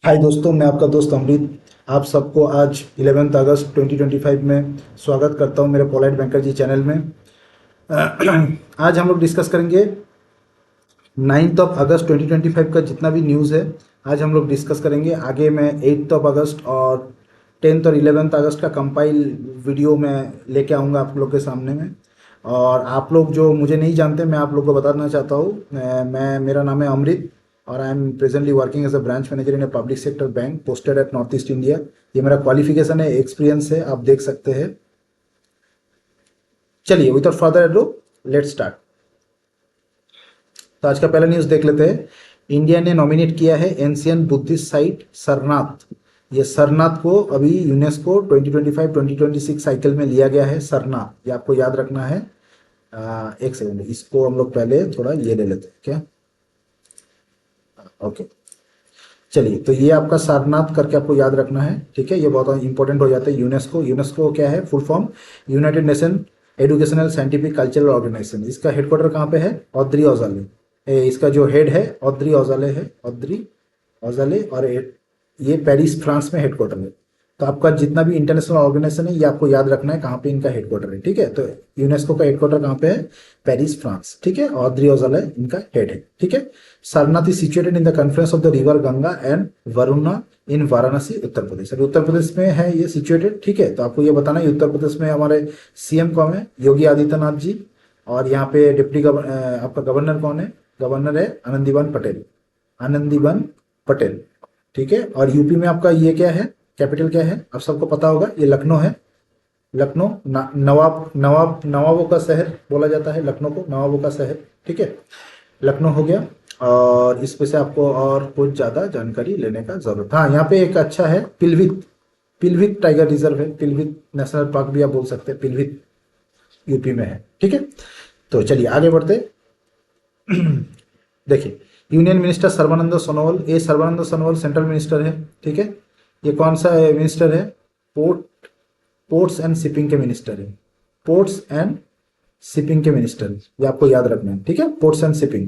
हाय दोस्तों, मैं आपका दोस्त अमृत। आप सबको आज 11 अगस्त 2025 में स्वागत करता हूं मेरे पोलाइट बैंकर जी चैनल में। आज हम लोग डिस्कस करेंगे 9 अगस्त 2025 का जितना भी न्यूज़ है। आज हम लोग डिस्कस करेंगे। आगे मैं 8 अगस्त और 10 और 11 अगस्त का कंपाइल वीडियो में लेके आऊँगा आप लोग के सामने में। और आप लोग जो मुझे नहीं जानते, मैं आप लोग को बताना चाहता हूँ। मैं मेरा नाम है अमृत और I am presently working as a branch manager in a public sector bank posted at north east India. ये मेरा क्वालिफिकेशन है, एक्सपीरियंस है, आप देख सकते हैं। चलिए without further ado let's start. तो आज का पहला न्यूज़ देख लेते हैं। इंडिया ने नॉमिनेट किया है एंशियंट बुद्धिस्ट साइट सरनाथ। ये सरनाथ को अभी यूनेस्को 2025-2026 साइकिल में लिया गया है। सरनाथ ये आपको याद रखना है। एक सेकंड, इसको हम लोग पहले थोड़ा ये ले लेते हैं क्या। ओके, चलिए। तो ये आपका सारनाथ करके आपको याद रखना है, ठीक है। ये बहुत इंपॉर्टेंट हो जाता है। यूनेस्को, यूनेस्को क्या है full form? United nation educational scientific cultural organization. इसका हेडक्वार्टर कहाँ पे है? ऑद्री औजाले। इसका जो हेड है ऑद्री औजाले है, ऑद्री औजाले। और ये पेरिस फ्रांस में हेडक्वार्टर है। तो आपका जितना भी इंटरनेशनल ऑर्गेनाइजेशन है ये आपको याद रखना है कहाँ पे इनका हेडक्वार्टर है, ठीक है। तो यूनेस्को का हेडक्वार्टर कहाँ पे है? पेरिस फ्रांस, ठीक है। ऑद्री औजाले इनका हेड है, ठीक है। Sarnath is situated in the confluence of the river Ganga and Varuna in Varanasi Uttar Pradesh. अभी उत्तर प्रदेश में है ये सिचुएटेड, ठीक है। तो आपको ये बताना है उत्तर प्रदेश में हमारे सीएम कौन है? योगी आदित्यनाथ जी। और यहाँ पे डिप्टी आपका गवर्नर कौन है? गवर्नर है आनंदीबेन पटेल, आनंदीबेन पटेल, ठीक है। और यूपी में आपका ये क्या है? कैपिटल क्या है? आप सबको पता होगा, ये लखनऊ है। लखनऊ नवाबों का शहर बोला जाता है। लखनऊ को नवाबों का शहर, ठीक है। लखनऊ हो गया। और इस पे से आपको और कुछ ज़्यादा जानकारी लेने का जरूरत, हाँ यहाँ पे एक अच्छा है पिलभित। पिलभित टाइगर रिजर्व है, पिलभित नेशनल पार्क भी आप बोल सकते हैं। पिलभित यूपी में है, ठीक है। तो चलिए आगे बढ़ते। देखिए, यूनियन मिनिस्टर सर्बानंद सोनोवाल। ये सर्बानंद सोनोवाल सेंट्रल मिनिस्टर है, ठीक है। ये कौन सा मिनिस्टर है? पोर्ट्स एंड शिपिंग के मिनिस्टर है। पोर्ट्स एंड शिपिंग के मिनिस्टर, ये आपको याद रखना है, ठीक है। Ports and shipping.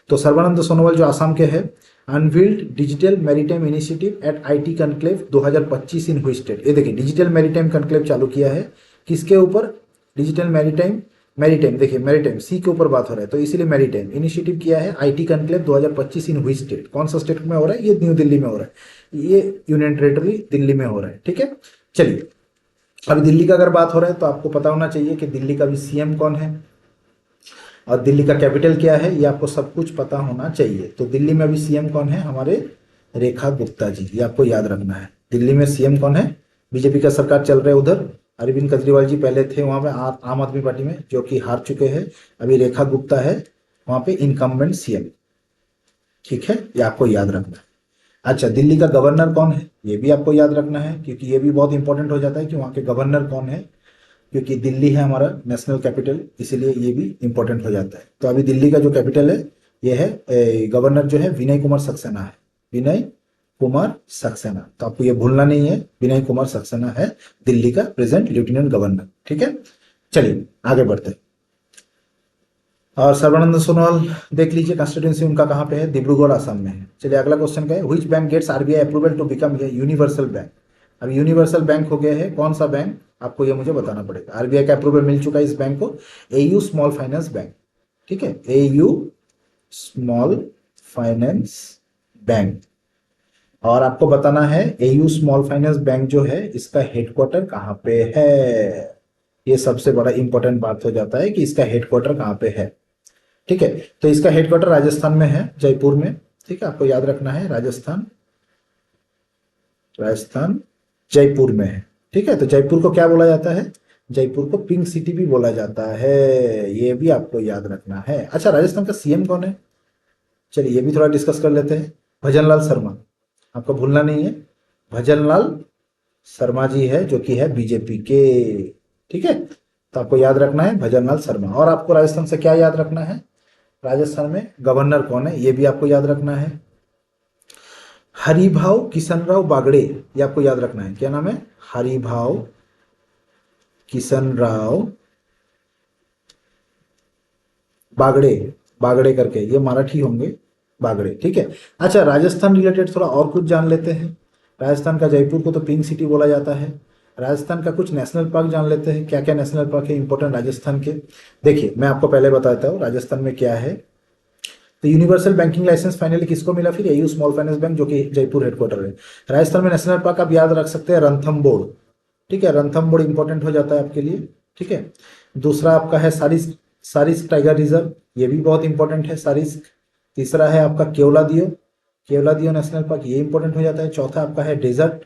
तो सर्बानंद सोनोवाल जो आसाम के हैं, unveiled digital maritime initiative eight IT conclave 2025 इन हुई स्टेट। ये देखिए डिजिटल मैरीटाइम कनक्लेव चालू किया है। किसके ऊपर? Digital maritime. मैरीटाइम देखिए, मैरीटाइम सी के ऊपर बात हो रहा है तो इसीलिए मैरीटाइम इनिशिएटिव किया है आईटी कनक्लेव 2025 इन हुई स्टेट। कौन सा स्टेट में हो रहा है? ये न्यू दिल्ली में हो रहा है। ये यूनियन टेरिटरी दिल्ली में हो रहा है, ठीक है। चलिए, अभी दिल्ली का अगर बात हो रहा है तो आपको पता होना चाहिए कि दिल्ली का भी सीएम कौन है और दिल्ली का कैपिटल क्या है, ये आपको सब कुछ पता होना चाहिए। तो दिल्ली में अभी सीएम कौन है? हमारे रेखा गुप्ता जी, ये आपको याद रखना है। दिल्ली में सीएम कौन है? बीजेपी का सरकार चल रहा है उधर। अरविंद केजरीवाल जी पहले थे वहां पे आम आदमी पार्टी में, जो कि हार चुके हैं। अभी रेखा गुप्ता है वहां पे इनकम्बेंट सीएम, ठीक है। ये आपको याद रखना है। अच्छा, दिल्ली का गवर्नर कौन है? ये भी आपको याद रखना है, क्योंकि ये भी बहुत इंपॉर्टेंट हो जाता है कि वहाँ के गवर्नर कौन है। क्योंकि दिल्ली है हमारा नेशनल कैपिटल, इसीलिए ये भी इंपॉर्टेंट हो जाता है। तो अभी दिल्ली का जो कैपिटल है ये है, गवर्नर जो है विनय कुमार सक्सेना है। विनय कुमार सक्सेना, तो आपको ये भूलना नहीं है, विनय कुमार सक्सेना है दिल्ली का प्रेजेंट लेफ्टिनेंट गवर्नर, ठीक है। चलिए आगे बढ़ते हैं। और सर्बानंद सोनोवाल देख लीजिए, कंस्टिट्यूंसी उनका कहाँ पे है? डिब्रूगढ़ असम में है। चलिए अगला क्वेश्चन क्या है? Which bank gets RBI approval to become a universal bank. अब यूनिवर्सल बैंक हो गया है कौन सा बैंक? आपको ये मुझे बताना पड़ेगा। आरबीआई का अप्रूवल मिल चुका है इस बैंक को, एयू स्मॉल फाइनेंस बैंक, ठीक है। AU small finance bank. और आपको बताना है एयू स्मॉल फाइनेंस बैंक जो है इसका हेडक्वार्टर कहाँ पे है। ये सबसे बड़ा इंपॉर्टेंट बात हो जाता है कि इसका हेडक्वार्टर कहाँ पे है, ठीक है। तो इसका हेडक्वार्टर राजस्थान में है, जयपुर में, ठीक है। आपको याद रखना है राजस्थान, राजस्थान जयपुर में है, ठीक है। तो जयपुर को क्या बोला जाता है? जयपुर को पिंक सिटी भी बोला जाता है, ये भी आपको याद रखना है। अच्छा, राजस्थान का सीएम कौन है? चलिए ये भी थोड़ा डिस्कस कर लेते हैं। भजनलाल शर्मा, आपको भूलना नहीं है। भजनलाल शर्मा जी है जो कि है बीजेपी के, ठीक है। तो आपको याद रखना है भजनलाल शर्मा। और आपको राजस्थान से क्या याद रखना है? राजस्थान में गवर्नर कौन है ये भी आपको याद रखना है। हरिभाव किशनराव बागड़े, ये आपको याद रखना है। क्या नाम है? हरिभाव किशनराव बागड़े, बागड़े करके, ये मराठी होंगे। बागड़े, ठीक है। अच्छा, राजस्थान रिलेटेड थोड़ा और कुछ जान लेते हैं। राजस्थान का जयपुर को तो पिंक सिटी बोला जाता है। राजस्थान का कुछ नेशनल पार्क जान लेते हैं, क्या क्या नेशनल पार्क है इंपॉर्टेंट राजस्थान के। देखिए मैं आपको पहले बताता हूँ राजस्थान में क्या है। तो यूनिवर्सल बैंकिंग लाइसेंस फाइनली किसको मिला, फिर एयू स्मॉल फाइनेंस बैंक, जो कि जयपुर हेडक्वार्टर है। राजस्थान में नेशनल पार्क आप याद रख सकते हैं रणथंबोर, ठीक है। रणथंबोर इंपॉर्टेंट हो जाता है आपके लिए, ठीक है। दूसरा आपका है सारिस्क, सारिस्क टाइगर रिजर्व, ये भी बहुत इंपॉर्टेंट है सारिस्क। तीसरा है आपका केवलादियो, केवलादियो नेशनल पार्क, ये इंपॉर्टेंट हो जाता है। चौथा आपका है डेजर्ट,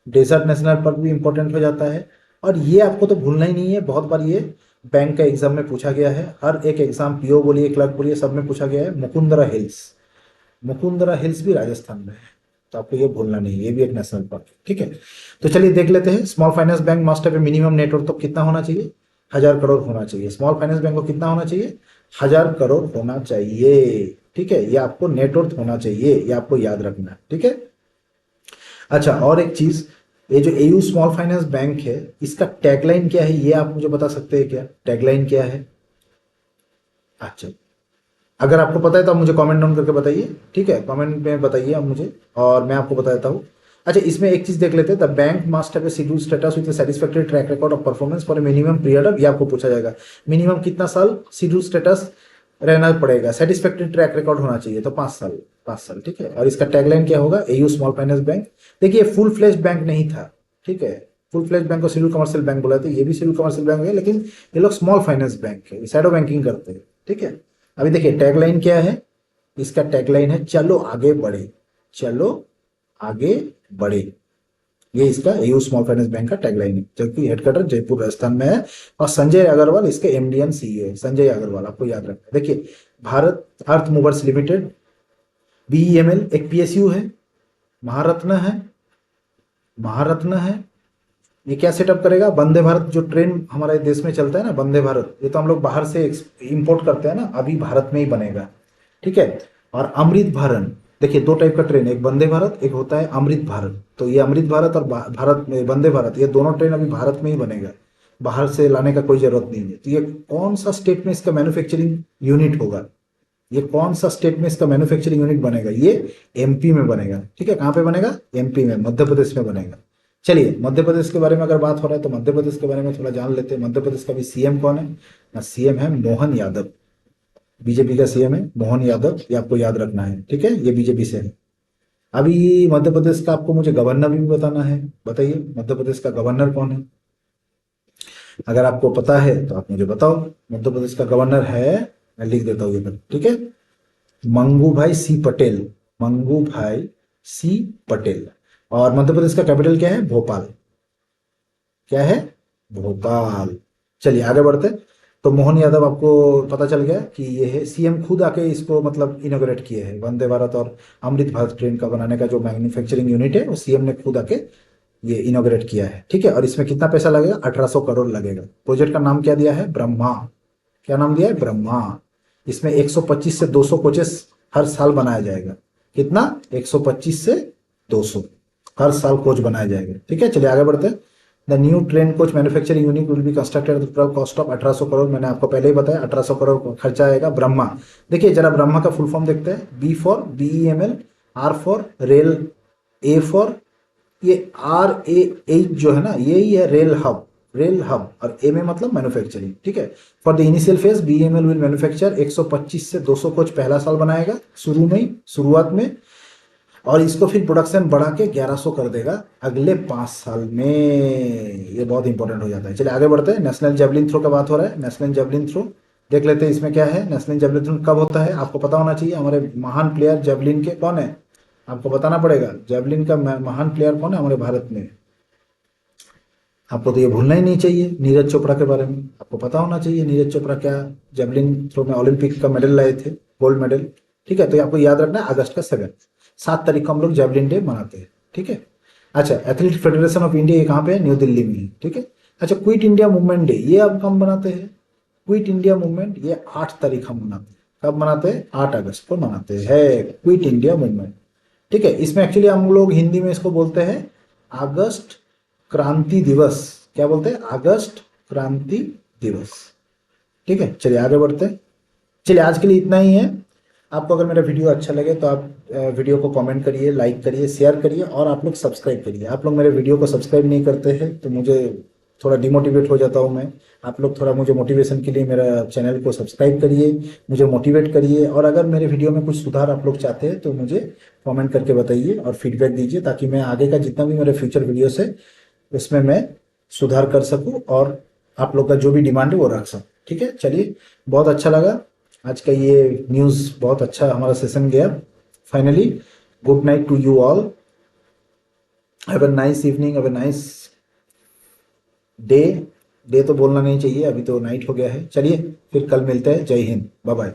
डेजर्ट नेशनल पार्क भी इंपॉर्टेंट हो जाता है। और ये आपको तो भूलना ही नहीं है, बहुत बार ये बैंक का एग्जाम में पूछा गया है, हर एक एग्जाम पीओ बोलिए क्लर्क बोलिए सब में पूछा गया है। मुकुंदरा हिल्स, मुकुंदरा हिल्स भी राजस्थान में है, तो आपको ये भूलना नहीं, ये भी एक नेशनल पार्क है, ठीक है। तो चलिए देख लेते हैं। Small finance bank must have a minimum net worth तो कितना होना चाहिए, 1000 करोड़ होना चाहिए। स्मॉल फाइनेंस बैंक को कितना होना चाहिए, 1000 करोड़ होना चाहिए, ठीक है। ये आपको नेटवर्थ होना चाहिए, ये आपको याद रखना है, ठीक है। अच्छा, और एक चीज, ये जो एयू स्मॉल फाइनेंस बैंक है, इसका टैगलाइन क्या है, ये आप मुझे बता सकते हैं क्या, टैगलाइन क्या है। अच्छा, अगर आपको पता है तो आप मुझे कमेंट डाउन करके बताइए, ठीक है। कमेंट में बताइए आप मुझे और मैं आपको बता देता हूँ। अच्छा, इसमें एक चीज देख लेते हैं, the bank must have a schedule status with satisfactory track record of performance for a minimum period of, ये आपको पूछा जाएगा। मिनिमम कितना साल शेड्यूल स्टेटस रहना पड़ेगा, सेटिस्फैक्टरी ट्रैक रिकॉर्ड होना चाहिए, तो 5 साल, 5 साल, ठीक है। और इसका टैगलाइन क्या होगा, एयू स्मॉल फाइनेंस बैंक। देखिए फुल फ्लेज बैंक नहीं था, ठीक है। फुल फ्लेज बैंक को शेड्यूल कमर्शियल बैंक बोला था, ये भी शेड्यूल कमर्शियल बैंक है, लेकिन ये लोग स्मॉल फाइनेंस बैंक है, शैडो बैंकिंग करते हैं, ठीक है। अभी देखिए टैगलाइन क्या है, इसका टैगलाइन है चलो आगे बढ़े, चलो आगे बढ़े। ये इसका एयू स्मॉल फाइनेंस बैंक का टैगलाइन है, जबकि हेडक्वार्टर जयपुर राजस्थान में है। और संजय अग्रवाल इसके एमडी एंड सीईओ है, संजय अग्रवाल, आपको याद रखना है। देखिए भारत अर्थ मूवर्स लिमिटेड, बीईएमएल एक पीएसयू है, महारत्न है, महारत्न है। ये क्या सेटअप करेगा, वंदे भारत जो ट्रेन हमारे देश में चलता है ना, वंदे भारत, ये तो हम लोग बाहर से इंपोर्ट करते हैं ना, अभी भारत में ही बनेगा, ठीक है। और अमृत भारत, देखिए 2 टाइप का ट्रेन है, एक वंदे भारत, एक होता है अमृत भारत। तो ये अमृत भारत और भारत में वंदे भारत, ये दोनों ट्रेन अभी भारत में ही बनेगा, बाहर से लाने का कोई जरूरत नहीं है। तो ये कौन सा स्टेट में इसका मैन्युफैक्चरिंग यूनिट होगा, ये कौन सा स्टेट में इसका मैन्युफैक्चरिंग यूनिट बनेगा, ये एमपी में बनेगा, ठीक है। कहाँ पे बनेगा, एमपी में, मध्य प्रदेश में बनेगा। चलिए मध्य प्रदेश के बारे में अगर बात हो रहा है तो मध्य प्रदेश के बारे में थोड़ा जान लेते हैं। मध्य प्रदेश का भी सीएम कौन है ना, सीएम है मोहन यादव, बीजेपी का सीएम है मोहन यादव, ये आपको याद रखना है, ठीक है। ये बीजेपी से है। अभी मध्य प्रदेश का आपको मुझे गवर्नर भी बताना है, बताइए मध्य प्रदेश का गवर्नर कौन है। अगर आपको पता है तो आप मुझे बताओ। मध्य प्रदेश का गवर्नर है, मैं लिख देता हूँ ये पर, ठीक है, मंगू भाई सी पटेल, मंगू भाई सी पटेल। और मध्य प्रदेश का कैपिटल क्या है, भोपाल, क्या है, भोपाल। चलिए आगे बढ़ते हैं। तो मोहन यादव आपको पता चल गया कि ये है, सीएम खुद आके इसको मतलब इनोग्रेट किए हैं, वंदे भारत और अमृत भारत ट्रेन का बनाने का जो मैन्युफैक्चरिंग यूनिट है वो सीएम ने खुद आके ये इनोग्रेट किया है, ठीक है। और इसमें कितना पैसा लगेगा, 1800 करोड़ लगेगा। प्रोजेक्ट का नाम क्या दिया है, ब्रह्मा, क्या नाम दिया है, ब्रह्मा। इसमें 125 से 200 कोचेस हर साल बनाया जाएगा, कितना, 125 से 200 हर साल कोच बनाया जाएगा, ठीक है। चलिए आगे बढ़ते हैं। The new train coach manufacturing unit will be constructed at cost of 1800 crore, मैंने आपको पहले ही बताया 1800 करोड़ खर्चा आएगा। ब्रह्मा, देखिए जरा ब्रह्मा का फुल फॉर्म देखते हैं, B for BEML, R for rail, A for, ये आर ए एच जो है ना, यही है रेल हब, रेल हब, और ए में मतलब मैन्युफैक्चरिंग, ठीक है। For the initial phase BEML will manufacture 125 से 200 कोच पहला साल बनाएगा, शुरू में ही, शुरुआत में, और इसको फिर प्रोडक्शन बढ़ा के 1100 कर देगा अगले 5 साल में। ये बहुत इंपॉर्टेंट हो जाता है। चलिए आगे बढ़ते हैं। नेशनल जेवलिन थ्रो का बात हो रहा है, नेशनल जेवलिन थ्रो देख लेते हैं, इसमें क्या है। नेशनल जेवलिन थ्रो कब होता है आपको पता होना चाहिए। हमारे महान प्लेयर जेवलिन के कौन है, आपको बताना पड़ेगा, जेवलिन का महान प्लेयर कौन है हमारे भारत में। आपको तो ये भूलना ही नहीं चाहिए, नीरज चोपड़ा के बारे में आपको पता होना चाहिए। नीरज चोपड़ा क्या जेवलिन थ्रो में ओलंपिक का मेडल लाए थे, गोल्ड मेडल, ठीक है। तो आपको याद रखना है अगस्त का 7 तारीख को हम लोग जेवलिन डे मनाते हैं, ठीक है। अच्छा, एथलीट फेडरेशन ऑफ इंडिया ये कहाँ पे है, न्यू दिल्ली में है, ठीक है। अच्छा, क्विट इंडिया मूवमेंट डे ये अब हम मनाते हैं, क्विट इंडिया मूवमेंट ये 8 तारीख हम मनाते हैं। कब मनाते हैं, 8 अगस्त को मनाते हैं क्विट इंडिया मूवमेंट, ठीक है। इसमें एक्चुअली हम लोग हिंदी में इसको बोलते हैं अगस्त क्रांति दिवस, क्या बोलते हैं, अगस्त क्रांति दिवस, ठीक है। चलिए आगे बढ़ते हैं। चलिए आज के लिए इतना ही है। आपको अगर मेरा वीडियो अच्छा लगे तो आप वीडियो को कमेंट करिए, लाइक करिए, शेयर करिए और आप लोग सब्सक्राइब करिए। आप लोग मेरे वीडियो को सब्सक्राइब नहीं करते हैं तो मुझे थोड़ा डिमोटिवेट हो जाता हूँ मैं। आप लोग थोड़ा मुझे मोटिवेशन के लिए मेरा चैनल को सब्सक्राइब करिए, मुझे मोटिवेट करिए, और अगर मेरे वीडियो में कुछ सुधार आप लोग चाहते हैं तो मुझे कमेंट करके बताइए और फीडबैक दीजिए, ताकि मैं आगे का जितना भी मेरे फ्यूचर वीडियोस है उसमें मैं सुधार कर सकूं और आप लोग का जो भी डिमांड है वो रख सकूं। ठीक है, चलिए, बहुत अच्छा लगा आज का ये न्यूज़, बहुत अच्छा हमारा सेशन गया। Finally, good night to you all, have a nice evening, have a nice day. Day तो बोलना नहीं चाहिए, अभी तो नाइट हो गया है। चलिए फिर कल मिलते हैं। जय हिंद, बाय बाय।